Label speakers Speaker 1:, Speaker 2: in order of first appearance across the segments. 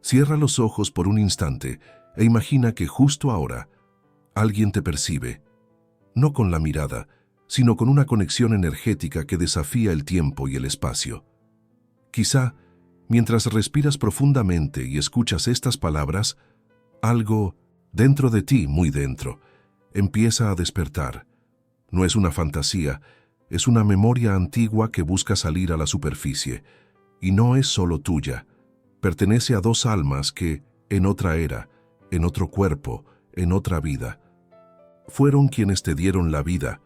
Speaker 1: Cierra los ojos por un instante e imagina que justo ahora alguien te percibe, no con la mirada, sino con una conexión energética que desafía el tiempo y el espacio. Quizá, mientras respiras profundamente y escuchas estas palabras, algo dentro de ti, muy dentro, empieza a despertar. No es una fantasía, es una memoria antigua que busca salir a la superficie, y no es solo tuya. Pertenece a dos almas que, en otra era, en otro cuerpo, en otra vida, fueron quienes te dieron la vida.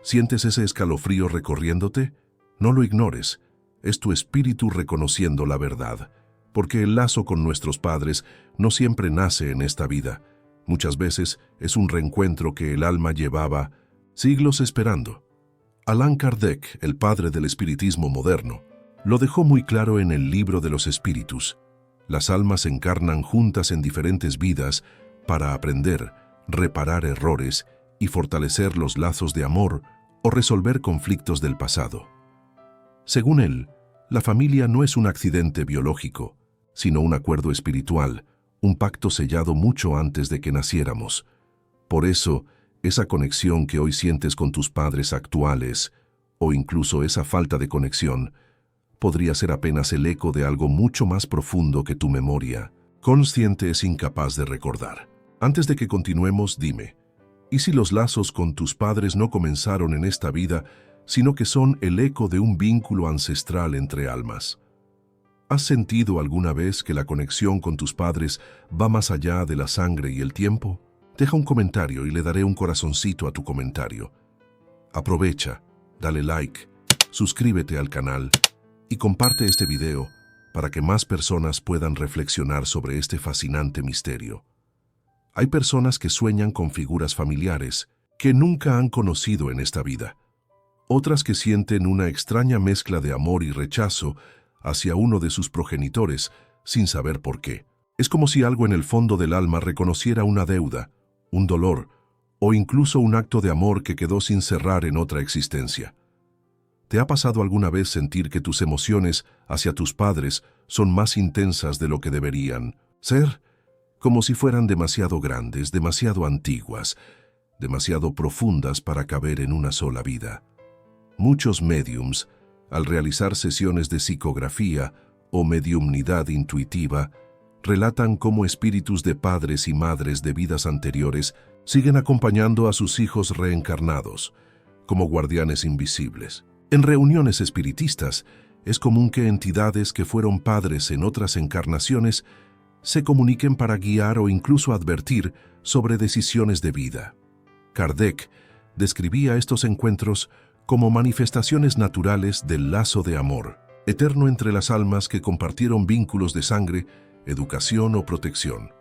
Speaker 1: ¿Sientes ese escalofrío recorriéndote? No lo ignores. Es tu espíritu reconociendo la verdad, porque el lazo con nuestros padres no siempre nace en esta vida. Muchas veces es un reencuentro que el alma llevaba siglos esperando. Allan Kardec, el padre del espiritismo moderno, lo dejó muy claro en el Libro de los Espíritus. Las almas se encarnan juntas en diferentes vidas para aprender, reparar errores y fortalecer los lazos de amor o resolver conflictos del pasado. Según él, la familia no es un accidente biológico, sino un acuerdo espiritual, un pacto sellado mucho antes de que naciéramos. Por eso, esa conexión que hoy sientes con tus padres actuales, o incluso esa falta de conexión, podría ser apenas el eco de algo mucho más profundo que tu memoria consciente es incapaz de recordar. Antes de que continuemos, dime, ¿y si los lazos con tus padres no comenzaron en esta vida, sino que son el eco de un vínculo ancestral entre almas? ¿Has sentido alguna vez que la conexión con tus padres va más allá de la sangre y el tiempo? Deja un comentario y le daré un corazoncito a tu comentario. Aprovecha, dale like, suscríbete al canal y comparte este video para que más personas puedan reflexionar sobre este fascinante misterio. Hay personas que sueñan con figuras familiares que nunca han conocido en esta vida. Otras que sienten una extraña mezcla de amor y rechazo hacia uno de sus progenitores sin saber por qué. Es como si algo en el fondo del alma reconociera una deuda, un dolor o incluso un acto de amor que quedó sin cerrar en otra existencia. ¿Te ha pasado alguna vez sentir que tus emociones hacia tus padres son más intensas de lo que deberían ser? Como si fueran demasiado grandes, demasiado antiguas, demasiado profundas para caber en una sola vida. Muchos médiums, al realizar sesiones de psicografía o mediumnidad intuitiva, relatan cómo espíritus de padres y madres de vidas anteriores siguen acompañando a sus hijos reencarnados, como guardianes invisibles. En reuniones espiritistas, es común que entidades que fueron padres en otras encarnaciones se comuniquen para guiar o incluso advertir sobre decisiones de vida. Kardec describía estos encuentros como manifestaciones naturales del lazo de amor, eterno entre las almas que compartieron vínculos de sangre, educación o protección.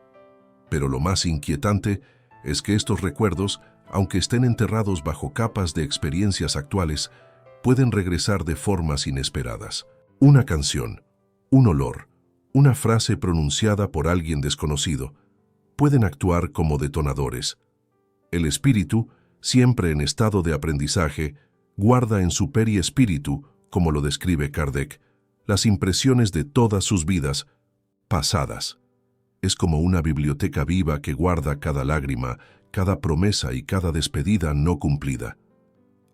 Speaker 1: Pero lo más inquietante es que estos recuerdos, aunque estén enterrados bajo capas de experiencias actuales, pueden regresar de formas inesperadas. Una canción, un olor, una frase pronunciada por alguien desconocido, pueden actuar como detonadores. El espíritu, siempre en estado de aprendizaje, guarda en su periespíritu, como lo describe Kardec, las impresiones de todas sus vidas pasadas. Es como una biblioteca viva que guarda cada lágrima, cada promesa y cada despedida no cumplida.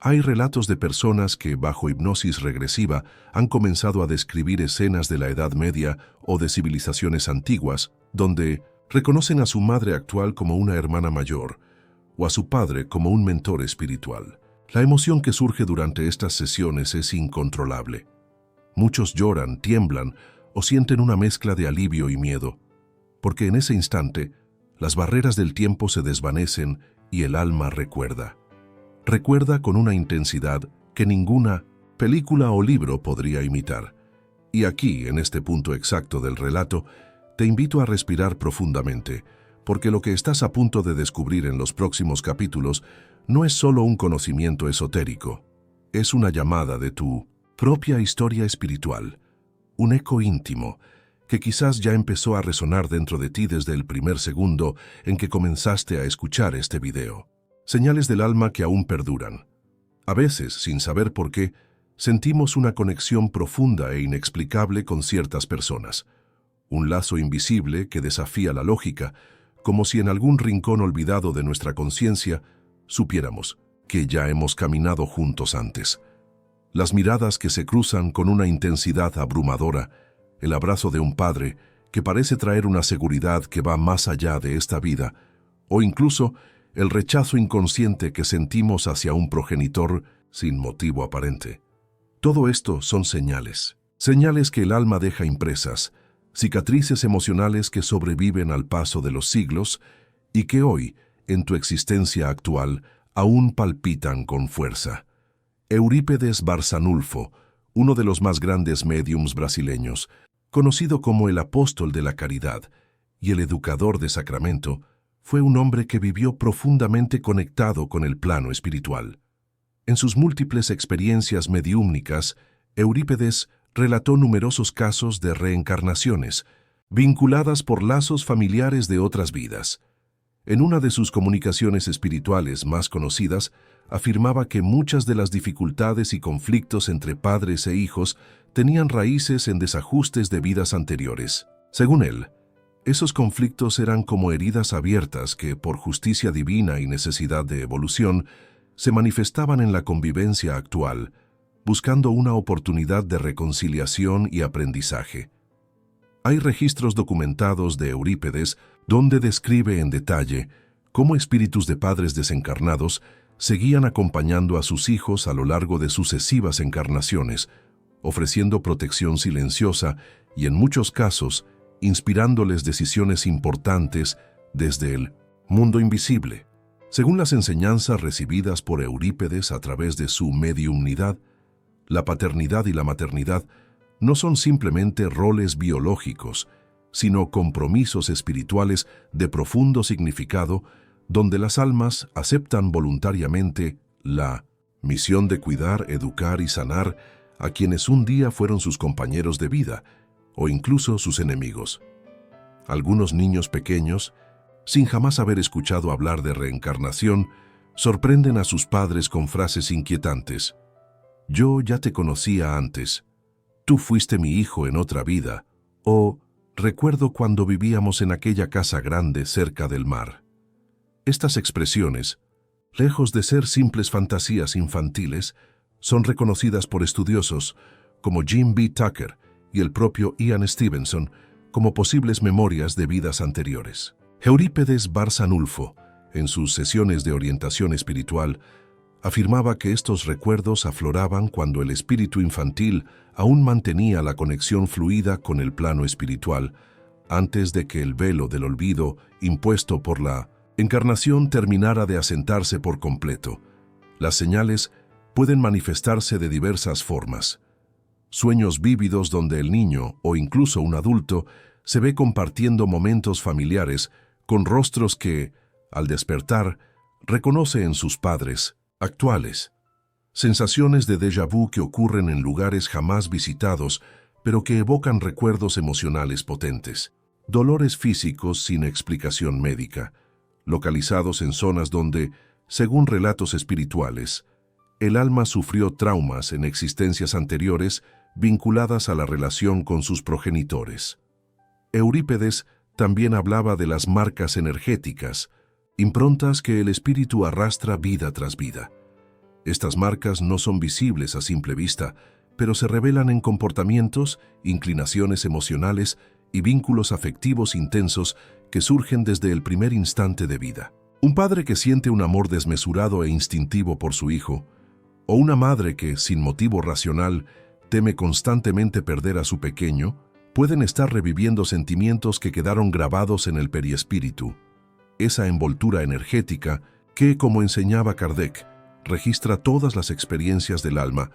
Speaker 1: Hay relatos de personas que, bajo hipnosis regresiva, han comenzado a describir escenas de la Edad Media o de civilizaciones antiguas, donde reconocen a su madre actual como una hermana mayor, o a su padre como un mentor espiritual. La emoción que surge durante estas sesiones es incontrolable. Muchos lloran, tiemblan o sienten una mezcla de alivio y miedo, porque en ese instante las barreras del tiempo se desvanecen y el alma recuerda. Recuerda con una intensidad que ninguna película o libro podría imitar. Y aquí, en este punto exacto del relato, te invito a respirar profundamente, porque lo que estás a punto de descubrir en los próximos capítulos no es solo un conocimiento esotérico, es una llamada de tu propia historia espiritual, un eco íntimo que quizás ya empezó a resonar dentro de ti desde el primer segundo en que comenzaste a escuchar este video. Señales del alma que aún perduran. A veces, sin saber por qué, sentimos una conexión profunda e inexplicable con ciertas personas. un lazo invisible que desafía la lógica, como si en algún rincón olvidado de nuestra conciencia supiéramos que ya hemos caminado juntos antes. Las miradas que se cruzan con una intensidad abrumadora, el abrazo de un padre que parece traer una seguridad que va más allá de esta vida, o incluso el rechazo inconsciente que sentimos hacia un progenitor sin motivo aparente. Todo esto son señales, señales que el alma deja impresas, cicatrices emocionales que sobreviven al paso de los siglos y que hoy, en tu existencia actual, aún palpitan con fuerza. Eurípedes Barçanulfo, uno de los más grandes médiums brasileños, conocido como el apóstol de la caridad y el educador de Sacramento, fue un hombre que vivió profundamente conectado con el plano espiritual. En sus múltiples experiencias mediúmnicas, Eurípedes relató numerosos casos de reencarnaciones, vinculadas por lazos familiares de otras vidas. En una de sus comunicaciones espirituales más conocidas, afirmaba que muchas de las dificultades y conflictos entre padres e hijos tenían raíces en desajustes de vidas anteriores. Según él, esos conflictos eran como heridas abiertas que, por justicia divina y necesidad de evolución, se manifestaban en la convivencia actual, buscando una oportunidad de reconciliación y aprendizaje. Hay registros documentados de Eurípedes donde describe en detalle cómo espíritus de padres desencarnados seguían acompañando a sus hijos a lo largo de sucesivas encarnaciones, ofreciendo protección silenciosa y, en muchos casos, inspirándoles decisiones importantes desde el mundo invisible. Según las enseñanzas recibidas por Eurípedes a través de su mediumnidad, la paternidad y la maternidad no son simplemente roles biológicos, sino compromisos espirituales de profundo significado donde las almas aceptan voluntariamente la misión de cuidar, educar y sanar a quienes un día fueron sus compañeros de vida o incluso sus enemigos. Algunos niños pequeños, sin jamás haber escuchado hablar de reencarnación, sorprenden a sus padres con frases inquietantes. «Yo ya te conocía antes», «Tú fuiste mi hijo en otra vida», o «Recuerdo cuando vivíamos en aquella casa grande cerca del mar». Estas expresiones, lejos de ser simples fantasías infantiles, son reconocidas por estudiosos como Jim B. Tucker y el propio Ian Stevenson como posibles memorias de vidas anteriores. Eurípedes Barçanulfo, en sus sesiones de orientación espiritual, afirmaba que estos recuerdos afloraban cuando el espíritu infantil aún mantenía la conexión fluida con el plano espiritual, antes de que el velo del olvido impuesto por la encarnación terminara de asentarse por completo. Las señales pueden manifestarse de diversas formas. Sueños vívidos donde el niño, o incluso un adulto, se ve compartiendo momentos familiares con rostros que, al despertar, reconoce en sus padres actuales. Sensaciones de déjà vu que ocurren en lugares jamás visitados, pero que evocan recuerdos emocionales potentes. Dolores físicos sin explicación médica, localizados en zonas donde, según relatos espirituales, el alma sufrió traumas en existencias anteriores vinculadas a la relación con sus progenitores. Eurípedes también hablaba de las marcas energéticas, improntas que el espíritu arrastra vida tras vida. Estas marcas no son visibles a simple vista, pero se revelan en comportamientos, inclinaciones emocionales y vínculos afectivos intensos que surgen desde el primer instante de vida. Un padre que siente un amor desmesurado e instintivo por su hijo, o una madre que, sin motivo racional, teme constantemente perder a su pequeño, pueden estar reviviendo sentimientos que quedaron grabados en el periespíritu. Esa envoltura energética que, como enseñaba Kardec, registra todas las experiencias del alma,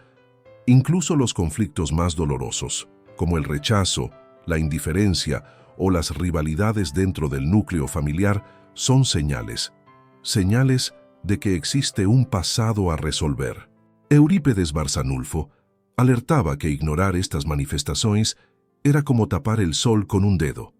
Speaker 1: incluso los conflictos más dolorosos, como el rechazo, la indiferencia o las rivalidades dentro del núcleo familiar, son señales de que existe un pasado a resolver. Eurípedes Barçanulfo alertaba que ignorar estas manifestaciones era como tapar el sol con un dedo.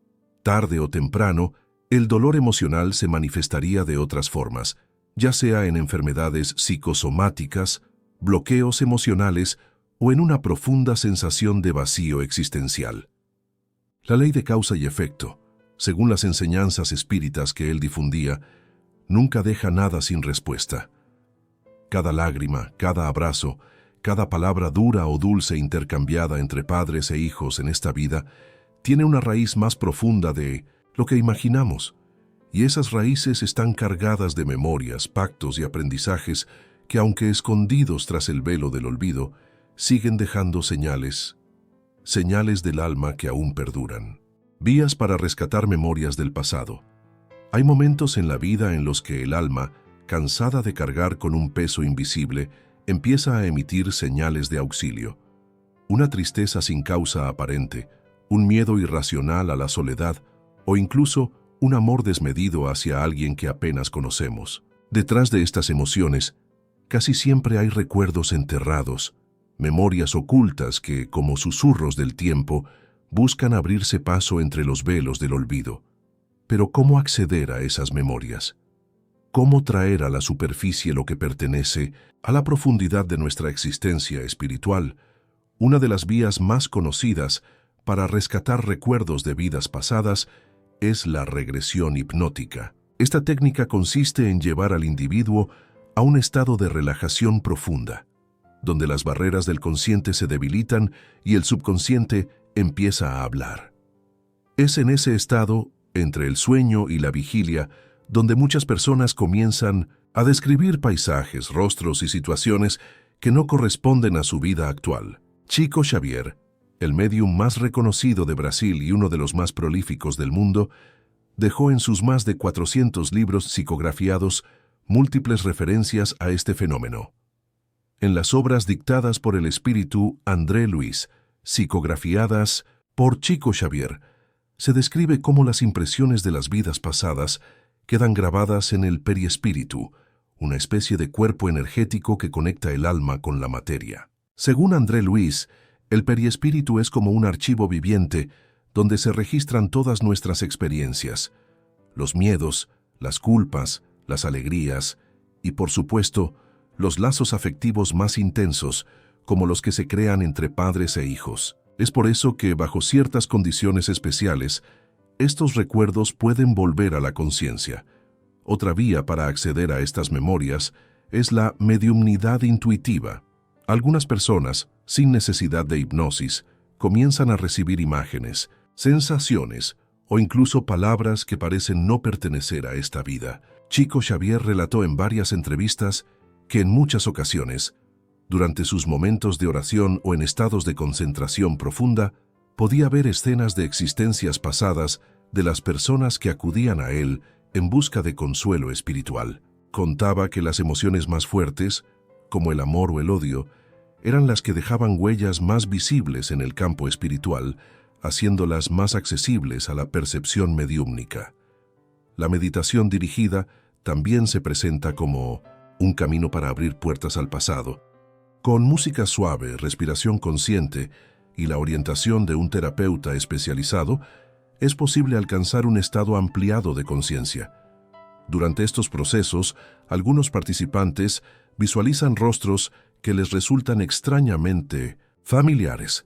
Speaker 1: Tarde o temprano, el dolor emocional se manifestaría de otras formas, ya sea en enfermedades psicosomáticas, bloqueos emocionales o en una profunda sensación de vacío existencial. La ley de causa y efecto, según las enseñanzas espíritas que él difundía, nunca deja nada sin respuesta. Cada lágrima, cada abrazo, cada palabra dura o dulce intercambiada entre padres e hijos en esta vida tiene una raíz más profunda de lo que imaginamos, y esas raíces están cargadas de memorias, pactos y aprendizajes que, aunque escondidos tras el velo del olvido, siguen dejando señales del alma que aún perduran. Vías para rescatar memorias del pasado. Hay momentos en la vida en los que el alma, cansada de cargar con un peso invisible, empieza a emitir señales de auxilio. Una tristeza sin causa aparente, un miedo irracional a la soledad o incluso un amor desmedido hacia alguien que apenas conocemos. Detrás de estas emociones, casi siempre hay recuerdos enterrados, memorias ocultas que, como susurros del tiempo, buscan abrirse paso entre los velos del olvido. Pero ¿cómo acceder a esas memorias? ¿Cómo traer a la superficie lo que pertenece a la profundidad de nuestra existencia espiritual? Una de las vías más conocidas para rescatar recuerdos de vidas pasadas es la regresión hipnótica. Esta técnica consiste en llevar al individuo a un estado de relajación profunda, donde las barreras del consciente se debilitan y el subconsciente empieza a hablar. Es en ese estado, entre el sueño y la vigilia, donde muchas personas comienzan a describir paisajes, rostros y situaciones que no corresponden a su vida actual. Chico Xavier, el médium más reconocido de Brasil y uno de los más prolíficos del mundo, dejó en sus más de 400 libros psicografiados múltiples referencias a este fenómeno. En las obras dictadas por el espíritu André Luis, psicografiadas por Chico Xavier, se describe cómo las impresiones de las vidas pasadas quedan grabadas en el periespíritu, una especie de cuerpo energético que conecta el alma con la materia. Según André Luis, el periespíritu es como un archivo viviente donde se registran todas nuestras experiencias, los miedos, las culpas, las alegrías y, por supuesto, los lazos afectivos más intensos, como los que se crean entre padres e hijos. Es por eso que, bajo ciertas condiciones especiales, estos recuerdos pueden volver a la conciencia. Otra vía para acceder a estas memorias es la mediumnidad intuitiva. Algunas personas, sin necesidad de hipnosis, comienzan a recibir imágenes, sensaciones o incluso palabras que parecen no pertenecer a esta vida. Chico Xavier relató en varias entrevistas que en muchas ocasiones, durante sus momentos de oración o en estados de concentración profunda, podía ver escenas de existencias pasadas de las personas que acudían a él en busca de consuelo espiritual. Contaba que las emociones más fuertes, como el amor o el odio, eran las que dejaban huellas más visibles en el campo espiritual, haciéndolas más accesibles a la percepción mediúmnica. La meditación dirigida también se presenta como un camino para abrir puertas al pasado. Con música suave, respiración consciente y la orientación de un terapeuta especializado, es posible alcanzar un estado ampliado de conciencia. Durante estos procesos, algunos participantes visualizan rostros que les resultan extrañamente familiares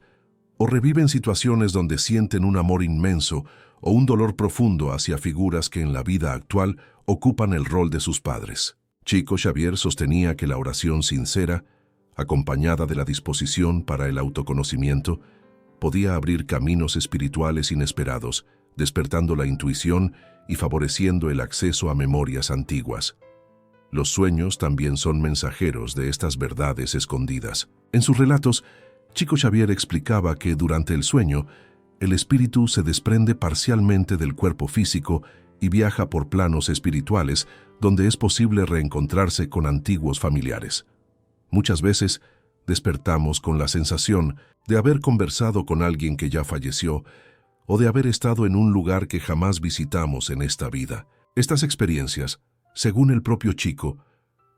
Speaker 1: o reviven situaciones donde sienten un amor inmenso o un dolor profundo hacia figuras que en la vida actual ocupan el rol de sus padres. Chico Xavier sostenía que la oración sincera, acompañada de la disposición para el autoconocimiento, podía abrir caminos espirituales inesperados, despertando la intuición y favoreciendo el acceso a memorias antiguas. Los sueños también son mensajeros de estas verdades escondidas. En sus relatos, Chico Xavier explicaba que durante el sueño, el espíritu se desprende parcialmente del cuerpo físico y viaja por planos espirituales donde es posible reencontrarse con antiguos familiares. Muchas veces despertamos con la sensación de haber conversado con alguien que ya falleció o de haber estado en un lugar que jamás visitamos en esta vida. Estas experiencias, según el propio Chico,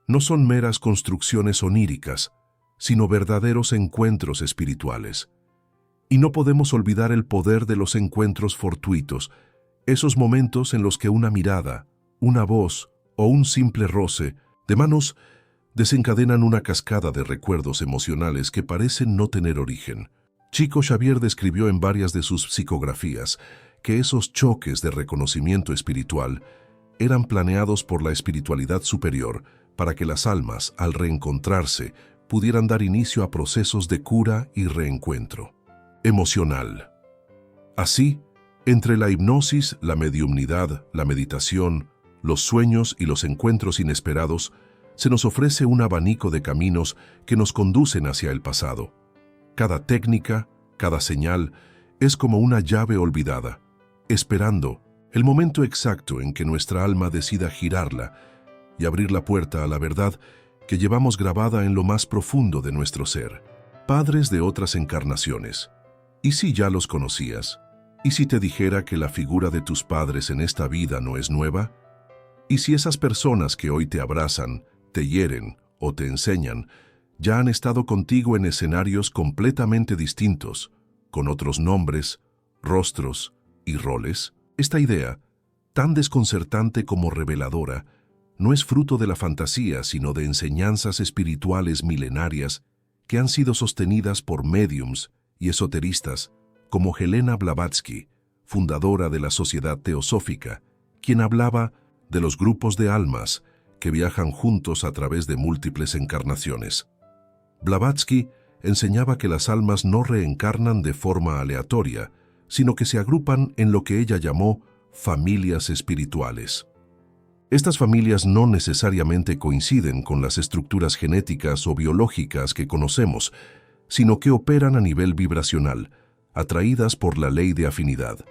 Speaker 1: no son meras construcciones oníricas, sino verdaderos encuentros espirituales. Y no podemos olvidar el poder de los encuentros fortuitos, esos momentos en los que una mirada, una voz o un simple roce de manos desencadenan una cascada de recuerdos emocionales que parecen no tener origen. Chico Xavier describió en varias de sus psicografías que esos choques de reconocimiento espiritual eran planeados por la espiritualidad superior para que las almas, al reencontrarse, pudieran dar inicio a procesos de cura y reencuentro emocional. Así, entre la hipnosis, la mediumnidad, la meditación, los sueños y los encuentros inesperados, se nos ofrece un abanico de caminos que nos conducen hacia el pasado. Cada técnica, cada señal, es como una llave olvidada, esperando el momento exacto en que nuestra alma decida girarla y abrir la puerta a la verdad que llevamos grabada en lo más profundo de nuestro ser. Padres de otras encarnaciones. ¿Y si ya los conocías? ¿Y si te dijera que la figura de tus padres en esta vida no es nueva? ¿Y si esas personas que hoy te abrazan, te hieren o te enseñan, ya han estado contigo en escenarios completamente distintos, con otros nombres, rostros y roles? Esta idea, tan desconcertante como reveladora, no es fruto de la fantasía, sino de enseñanzas espirituales milenarias que han sido sostenidas por médiums y esoteristas como Helena Blavatsky, fundadora de la Sociedad Teosófica, quien hablaba de los grupos de almas que viajan juntos a través de múltiples encarnaciones. Blavatsky enseñaba que las almas no reencarnan de forma aleatoria, sino que se agrupan en lo que ella llamó familias espirituales. Estas familias no necesariamente coinciden con las estructuras genéticas o biológicas que conocemos, sino que operan a nivel vibracional, atraídas por la ley de afinidad.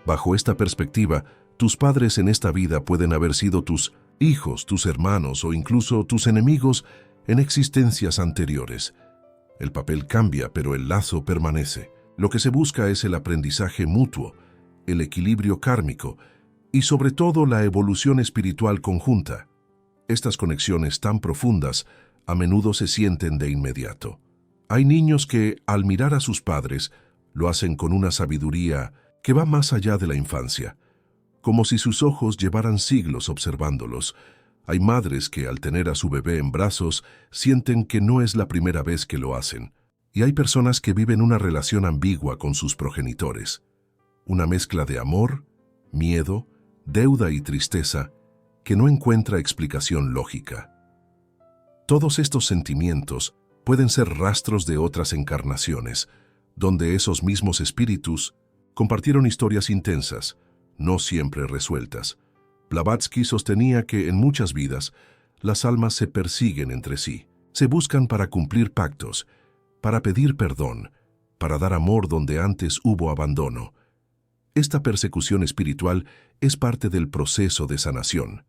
Speaker 1: Bajo esta perspectiva, tus padres en esta vida pueden haber sido tus hijos, tus hermanos o incluso tus enemigos en existencias anteriores. El papel cambia, pero el lazo permanece. Lo que se busca es el aprendizaje mutuo, el equilibrio kármico y sobre todo la evolución espiritual conjunta. Estas conexiones tan profundas a menudo se sienten de inmediato. Hay niños que, al mirar a sus padres, lo hacen con una sabiduría que va más allá de la infancia, como si sus ojos llevaran siglos observándolos. Hay madres que, al tener a su bebé en brazos, sienten que no es la primera vez que lo hacen. Y hay personas que viven una relación ambigua con sus progenitores. Una mezcla de amor, miedo, deuda y tristeza que no encuentra explicación lógica. Todos estos sentimientos pueden ser rastros de otras encarnaciones, donde esos mismos espíritus compartieron historias intensas, no siempre resueltas. Blavatsky sostenía que en muchas vidas las almas se persiguen entre sí, se buscan para cumplir pactos, para pedir perdón, para dar amor donde antes hubo abandono. Esta persecución espiritual es parte del proceso de sanación.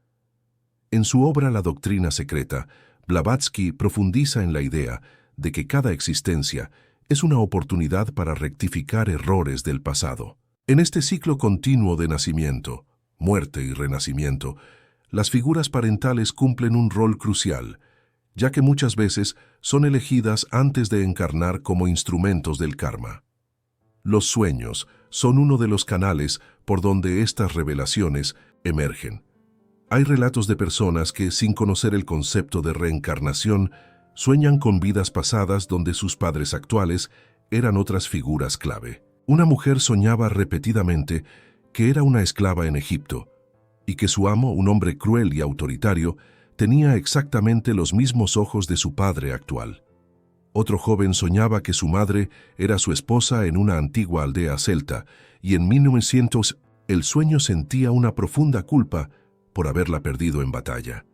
Speaker 1: En su obra La doctrina secreta, Blavatsky profundiza en la idea de que cada existencia es una oportunidad para rectificar errores del pasado. En este ciclo continuo de nacimiento, muerte y renacimiento, las figuras parentales cumplen un rol crucial, ya que muchas veces son elegidas antes de encarnar como instrumentos del karma. Los sueños son uno de los canales por donde estas revelaciones emergen. Hay relatos de personas que, sin conocer el concepto de reencarnación, sueñan con vidas pasadas donde sus padres actuales eran otras figuras clave. Una mujer soñaba repetidamente que era una esclava en Egipto y que su amo, un hombre cruel y autoritario, tenía exactamente los mismos ojos de su padre actual. Otro joven soñaba que su madre era su esposa en una antigua aldea celta y en 1900 el sueño sentía una profunda culpa por haberla perdido en batalla.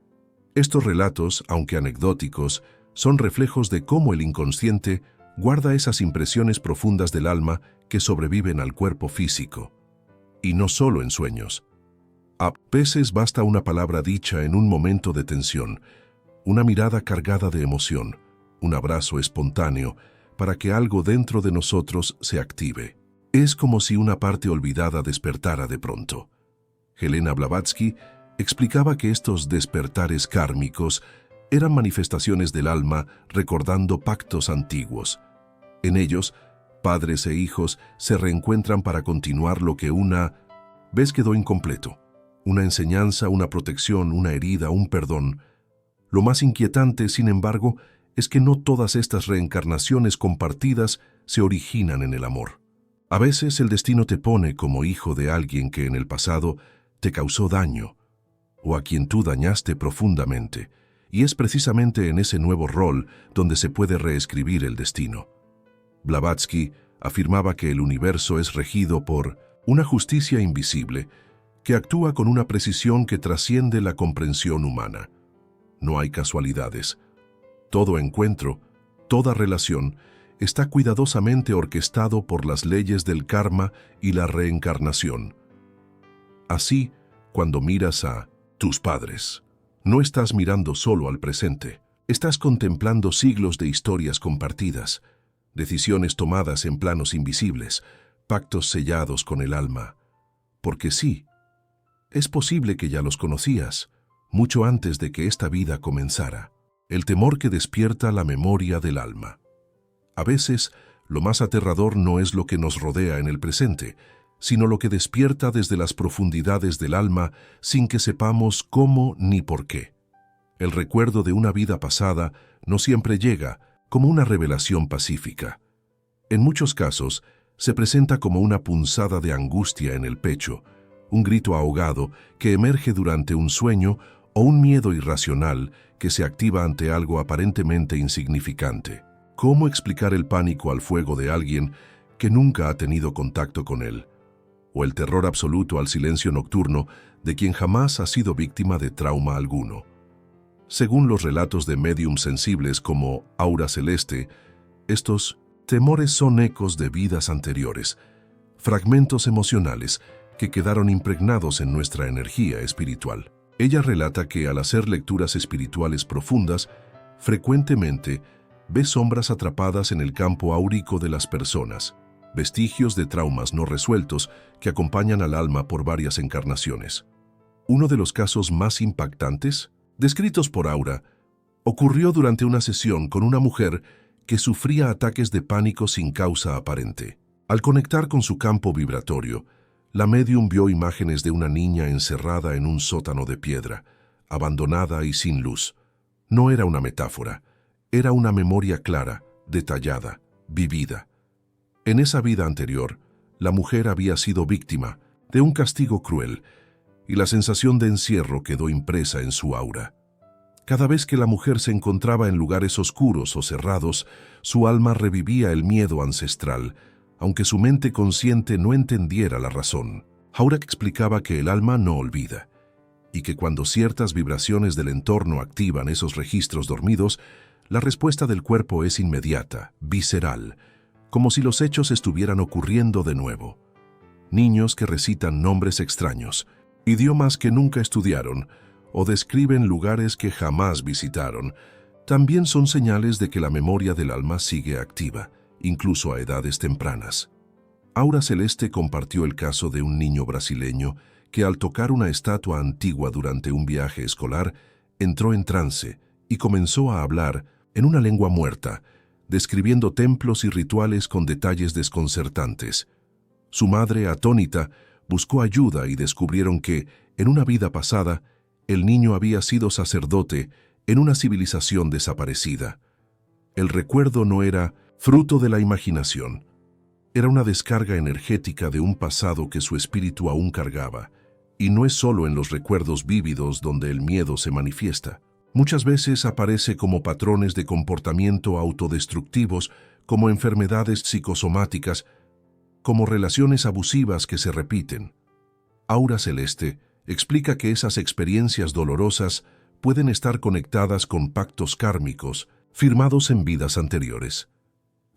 Speaker 1: Estos relatos, aunque anecdóticos, son reflejos de cómo el inconsciente guarda esas impresiones profundas del alma que sobreviven al cuerpo físico. Y no solo en sueños. A veces basta una palabra dicha en un momento de tensión, una mirada cargada de emoción, un abrazo espontáneo, para que algo dentro de nosotros se active. Es como si una parte olvidada despertara de pronto. Helena Blavatsky explicaba que estos despertares kármicos eran manifestaciones del alma recordando pactos antiguos. En ellos, padres e hijos se reencuentran para continuar lo que una vez quedó incompleto. Una enseñanza, una protección, una herida, un perdón. Lo más inquietante, sin embargo, es que no todas estas reencarnaciones compartidas se originan en el amor. A veces el destino te pone como hijo de alguien que en el pasado te causó daño, o a quien tú dañaste profundamente, y es precisamente en ese nuevo rol donde se puede reescribir el destino. Blavatsky afirmaba que el universo es regido por una justicia invisible que actúa con una precisión que trasciende la comprensión humana. No hay casualidades. Todo encuentro, toda relación, está cuidadosamente orquestado por las leyes del karma y la reencarnación. Así, cuando miras a tus padres, no estás mirando solo al presente, estás contemplando siglos de historias compartidas, decisiones tomadas en planos invisibles, pactos sellados con el alma. Porque sí, es posible que ya los conocías, mucho antes de que esta vida comenzara. El temor que despierta la memoria del alma. A veces, lo más aterrador no es lo que nos rodea en el presente, sino lo que despierta desde las profundidades del alma sin que sepamos cómo ni por qué. El recuerdo de una vida pasada no siempre llega como una revelación pacífica. En muchos casos, se presenta como una punzada de angustia en el pecho, un grito ahogado que emerge durante un sueño o un miedo irracional que se activa ante algo aparentemente insignificante. ¿Cómo explicar el pánico al fuego de alguien que nunca ha tenido contacto con él? O el terror absoluto al silencio nocturno de quien jamás ha sido víctima de trauma alguno. Según los relatos de médiums sensibles como Aura Celeste, estos temores son ecos de vidas anteriores, fragmentos emocionales que quedaron impregnados en nuestra energía espiritual. Ella relata que al hacer lecturas espirituales profundas, frecuentemente ve sombras atrapadas en el campo áurico de las personas, vestigios de traumas no resueltos que acompañan al alma por varias encarnaciones. Uno de los casos más impactantes, descritos por Aura, ocurrió durante una sesión con una mujer que sufría ataques de pánico sin causa aparente. Al conectar con su campo vibratorio, la médium vio imágenes de una niña encerrada en un sótano de piedra, abandonada y sin luz. No era una metáfora, era una memoria clara, detallada, vivida. En esa vida anterior, la mujer había sido víctima de un castigo cruel y la sensación de encierro quedó impresa en su aura. Cada vez que la mujer se encontraba en lugares oscuros o cerrados, su alma revivía el miedo ancestral, aunque su mente consciente no entendiera la razón. Aura explicaba que el alma no olvida, y que cuando ciertas vibraciones del entorno activan esos registros dormidos, la respuesta del cuerpo es inmediata, visceral, como si los hechos estuvieran ocurriendo de nuevo. Niños que recitan nombres extraños, idiomas que nunca estudiaron, o describen lugares que jamás visitaron, también son señales de que la memoria del alma sigue activa, incluso a edades tempranas. Aura Celeste compartió el caso de un niño brasileño que al tocar una estatua antigua durante un viaje escolar, entró en trance y comenzó a hablar en una lengua muerta, describiendo templos y rituales con detalles desconcertantes. Su madre, atónita, buscó ayuda y descubrieron que, en una vida pasada, el niño había sido sacerdote en una civilización desaparecida. El recuerdo no era fruto de la imaginación. Era una descarga energética de un pasado que su espíritu aún cargaba. Y no es solo en los recuerdos vívidos donde el miedo se manifiesta. Muchas veces aparece como patrones de comportamiento autodestructivos, como enfermedades psicosomáticas, como relaciones abusivas que se repiten. Aura Celeste explica que esas experiencias dolorosas pueden estar conectadas con pactos kármicos firmados en vidas anteriores.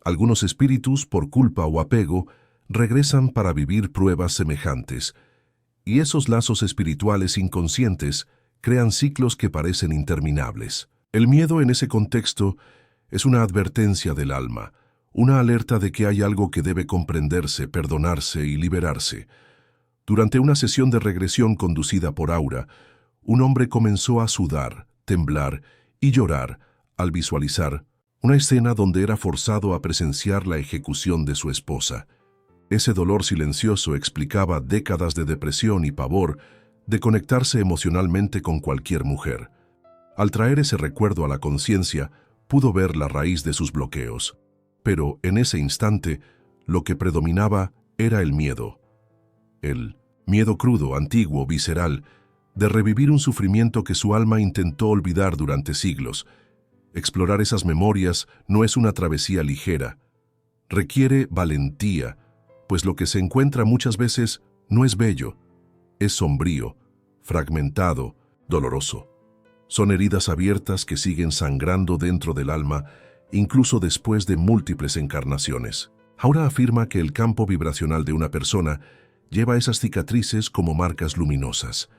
Speaker 1: Algunos espíritus, por culpa o apego, regresan para vivir pruebas semejantes, y esos lazos espirituales inconscientes crean ciclos que parecen interminables. El miedo en ese contexto es una advertencia del alma, una alerta de que hay algo que debe comprenderse, perdonarse y liberarse. Durante una sesión de regresión conducida por Aura, un hombre comenzó a sudar, temblar y llorar al visualizar una escena donde era forzado a presenciar la ejecución de su esposa. Ese dolor silencioso explicaba décadas de depresión y pavor de conectarse emocionalmente con cualquier mujer. Al traer ese recuerdo a la conciencia, pudo ver la raíz de sus bloqueos. Pero en ese instante, lo que predominaba era el miedo. El miedo crudo, antiguo, visceral, de revivir un sufrimiento que su alma intentó olvidar durante siglos. Explorar esas memorias no es una travesía ligera. Requiere valentía, pues lo que se encuentra muchas veces no es bello, es sombrío, fragmentado, doloroso. Son heridas abiertas que siguen sangrando dentro del alma, incluso después de múltiples encarnaciones. Ahora afirma que el campo vibracional de una persona lleva esas cicatrices como marcas luminosas,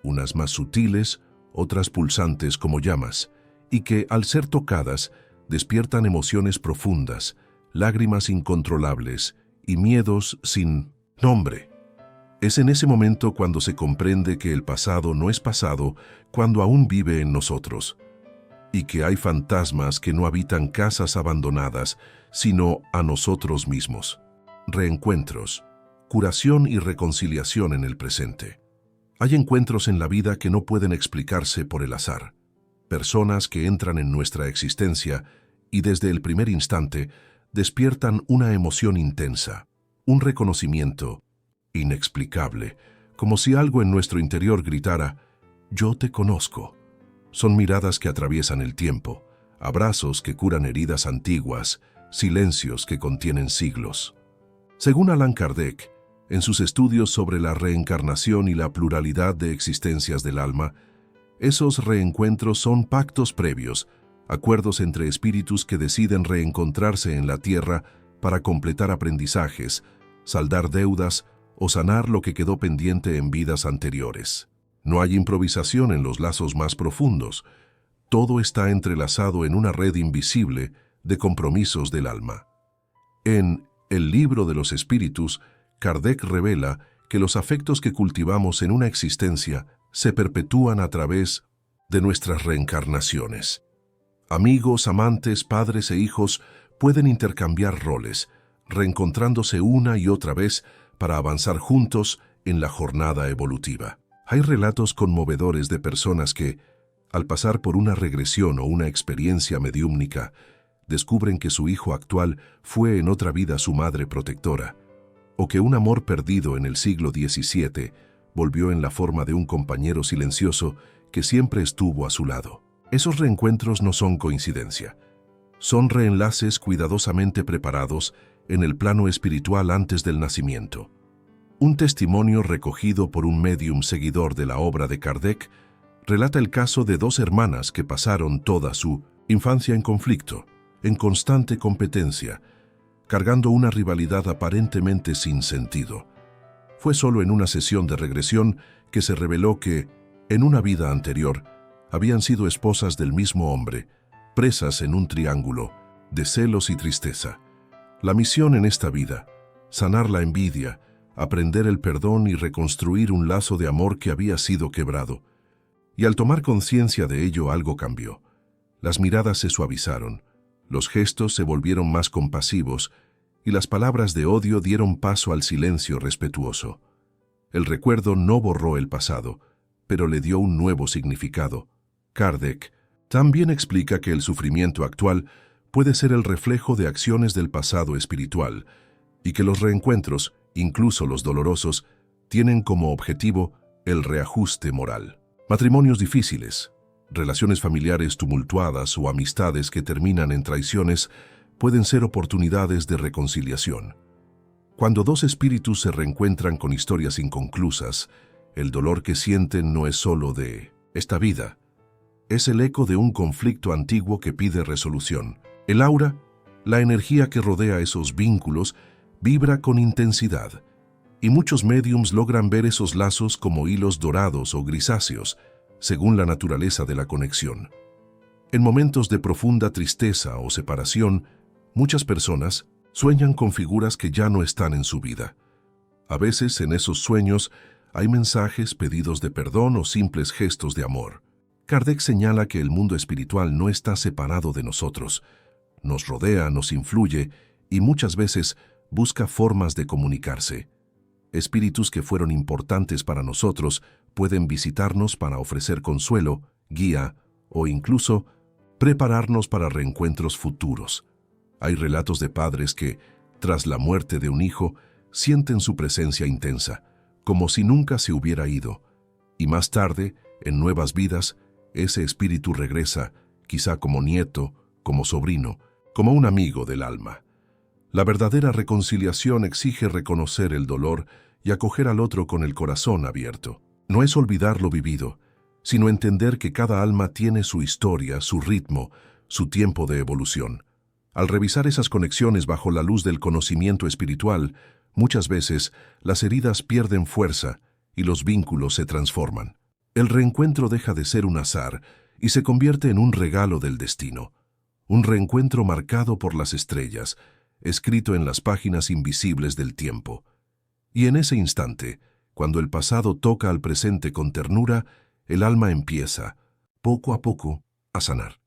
Speaker 1: unas más sutiles, otras pulsantes como llamas, y que, al ser tocadas, despiertan emociones profundas, lágrimas incontrolables y miedos sin nombre. Es en ese momento cuando se comprende que el pasado no es pasado cuando aún vive en nosotros, y que hay fantasmas que no habitan casas abandonadas, sino a nosotros mismos. Reencuentros, curación y reconciliación en el presente. Hay encuentros en la vida que no pueden explicarse por el azar. Personas que entran en nuestra existencia y desde el primer instante despiertan una emoción intensa, un reconocimiento inexplicable, como si algo en nuestro interior gritara, «Yo te conozco». Son miradas que atraviesan el tiempo, abrazos que curan heridas antiguas, silencios que contienen siglos. Según Allan Kardec, en sus estudios sobre la reencarnación y la pluralidad de existencias del alma, esos reencuentros son pactos previos, acuerdos entre espíritus que deciden reencontrarse en la tierra para completar aprendizajes, saldar deudas o sanar lo que quedó pendiente en vidas anteriores. No hay improvisación en los lazos más profundos. Todo está entrelazado en una red invisible de compromisos del alma. En El libro de los espíritus, Kardec revela que los afectos que cultivamos en una existencia se perpetúan a través de nuestras reencarnaciones. Amigos, amantes, padres e hijos pueden intercambiar roles, reencontrándose una y otra vez para avanzar juntos en la jornada evolutiva. Hay relatos conmovedores de personas que, al pasar por una regresión o una experiencia mediúmnica, descubren que su hijo actual fue en otra vida su madre protectora, o que un amor perdido en el siglo XVII volvió en la forma de un compañero silencioso que siempre estuvo a su lado. Esos reencuentros no son coincidencia. Son reenlaces cuidadosamente preparados en el plano espiritual antes del nacimiento. Un testimonio recogido por un médium seguidor de la obra de Kardec relata el caso de dos hermanas que pasaron toda su infancia en conflicto, en constante competencia, cargando una rivalidad aparentemente sin sentido. Fue solo en una sesión de regresión que se reveló que, en una vida anterior, habían sido esposas del mismo hombre, presas en un triángulo de celos y tristeza. La misión en esta vida, sanar la envidia, aprender el perdón y reconstruir un lazo de amor que había sido quebrado. Y al tomar conciencia de ello algo cambió. Las miradas se suavizaron, los gestos se volvieron más compasivos y las palabras de odio dieron paso al silencio respetuoso. El recuerdo no borró el pasado, pero le dio un nuevo significado. Kardec también explica que el sufrimiento actual puede ser el reflejo de acciones del pasado espiritual y que los reencuentros, incluso los dolorosos, tienen como objetivo el reajuste moral. Matrimonios difíciles, relaciones familiares tumultuadas o amistades que terminan en traiciones pueden ser oportunidades de reconciliación. Cuando dos espíritus se reencuentran con historias inconclusas, el dolor que sienten no es solo de esta vida, es el eco de un conflicto antiguo que pide resolución. El aura, la energía que rodea esos vínculos, vibra con intensidad, y muchos médiums logran ver esos lazos como hilos dorados o grisáceos, según la naturaleza de la conexión. En momentos de profunda tristeza o separación, muchas personas sueñan con figuras que ya no están en su vida. A veces en esos sueños hay mensajes, pedidos de perdón o simples gestos de amor. Kardec señala que el mundo espiritual no está separado de nosotros. Nos rodea, nos influye y muchas veces busca formas de comunicarse. Espíritus que fueron importantes para nosotros pueden visitarnos para ofrecer consuelo, guía o incluso prepararnos para reencuentros futuros. Hay relatos de padres que, tras la muerte de un hijo, sienten su presencia intensa, como si nunca se hubiera ido. Y más tarde, en nuevas vidas, ese espíritu regresa, quizá como nieto, como sobrino, como un amigo del alma. La verdadera reconciliación exige reconocer el dolor y acoger al otro con el corazón abierto. No es olvidar lo vivido, sino entender que cada alma tiene su historia, su ritmo, su tiempo de evolución. Al revisar esas conexiones bajo la luz del conocimiento espiritual, muchas veces las heridas pierden fuerza y los vínculos se transforman. El reencuentro deja de ser un azar y se convierte en un regalo del destino. Un reencuentro marcado por las estrellas, escrito en las páginas invisibles del tiempo. Y en ese instante, cuando el pasado toca al presente con ternura, el alma empieza, poco a poco, a sanar.